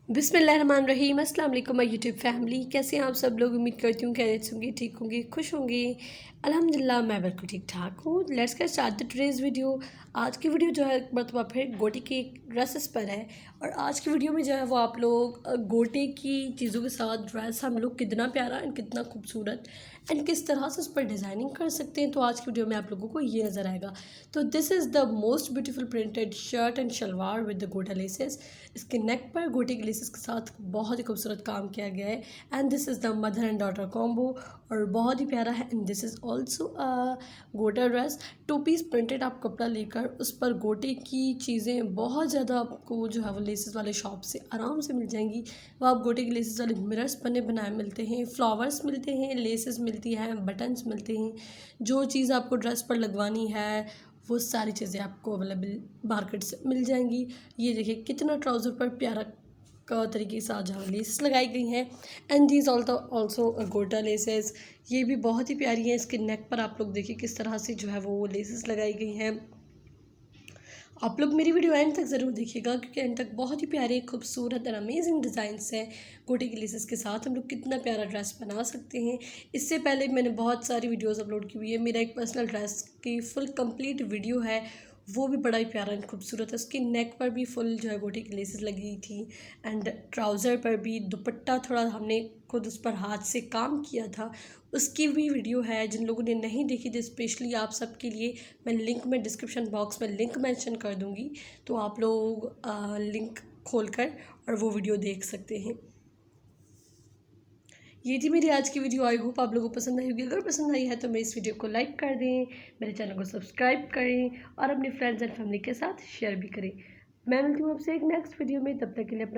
बिस्मिल्लाहिर्रहमानिर्रहीम। अस्सलाम वालेकुम माय यूट्यूब फैमिली। कैसे हैं आप सब लोग? उम्मीद करती हूँ खैरियत होंगी, ठीक होंगी, खुश होंगी। अल्हम्दुलिल्लाह मैं बिल्कुल ठीक ठाक हूँ। Let's get start the today's video. आज की वीडियो जो है एक मरतबा फिर गोटे के ड्रेसेस पर है। और आज की वीडियो में जो है वो आप लोग गोटे की चीज़ों के साथ ड्रेस हम लोग कितना प्यारा एंड कितना खूबसूरत एंड किस तरह से उस पर डिज़ाइनिंग कर सकते हैं। तो आज की वीडियो में आप लोगों को ये नज़र आएगा। तो this is the most beautiful printed shirt and shalwar with the gota laces. इसके नेक पर गोटे के लेसेस के साथ बहुत ही खूबसूरत काम किया गया है। And this is the mother and daughter combo और बहुत ही प्यारा है। And this is also a गोटा ड्रेस। 2 पीस प्रिंटेड आप कपड़ा लेकर उस पर गोटे की चीज़ें बहुत ज़्यादा आपको जो है वो लेसेस वाले शॉप से आराम से मिल जाएंगी। वो आप गोटे के लेसेस वाले मिरर्स बने बनाए मिलते हैं, फ्लावर्स मिलते हैं, लेसेस मिलती हैं, बटन्स मिलते हैं। जो चीज़ आपको ड्रेस पर लगवानी है वो सारी चीज़ें आपको अवेलेबल मार्केट से मिल जाएंगी। ये देखिए कितना ट्राउज़र पर प्यारा का तरीके से आज लेसेस लगाई गई हैं। एंड दीज ऑल्सो गोटा लेसेस, ये भी बहुत ही प्यारी हैं। इसके नेक पर आप लोग देखिए किस तरह से जो है वो लेसेस लगाई गई हैं। आप लोग मेरी वीडियो एंड तक ज़रूर देखिएगा क्योंकि एंड तक बहुत ही प्यारे खूबसूरत और अमेजिंग डिज़ाइंस हैं। गोटे के लेसेस के साथ हम लोग कितना प्यारा ड्रेस बना सकते हैं। इससे पहले मैंने बहुत सारी वीडियोस अपलोड की हुई है। मेरा एक पर्सनल ड्रेस की फुल कंप्लीट वीडियो है, वो भी बड़ा ही प्यारा एंड खूबसूरत है। उसकी नेक पर भी फुल जो है गोटे की लेसेस लगी थी एंड ट्राउज़र पर भी। दुपट्टा थोड़ा हमने खुद उस पर हाथ से काम किया था, उसकी भी वीडियो है। जिन लोगों ने नहीं देखी थी स्पेशली आप सब के लिए मैं लिंक में डिस्क्रिप्शन बॉक्स में लिंक मेंशन कर दूंगी, तो आप लोग लिंक खोलकर और वो वीडियो देख सकते हैं। ये थी मेरी आज की वीडियो। आई होप आप लोगों को पसंद आई होगी। अगर पसंद आई है तो मेरे इस वीडियो को लाइक कर दें, मेरे चैनल को सब्सक्राइब करें और अपने फ्रेंड्स एंड फैमिली के साथ शेयर भी करें। मैं मिलती हूँ आपसे एक नेक्स्ट वीडियो में। तब तक के लिए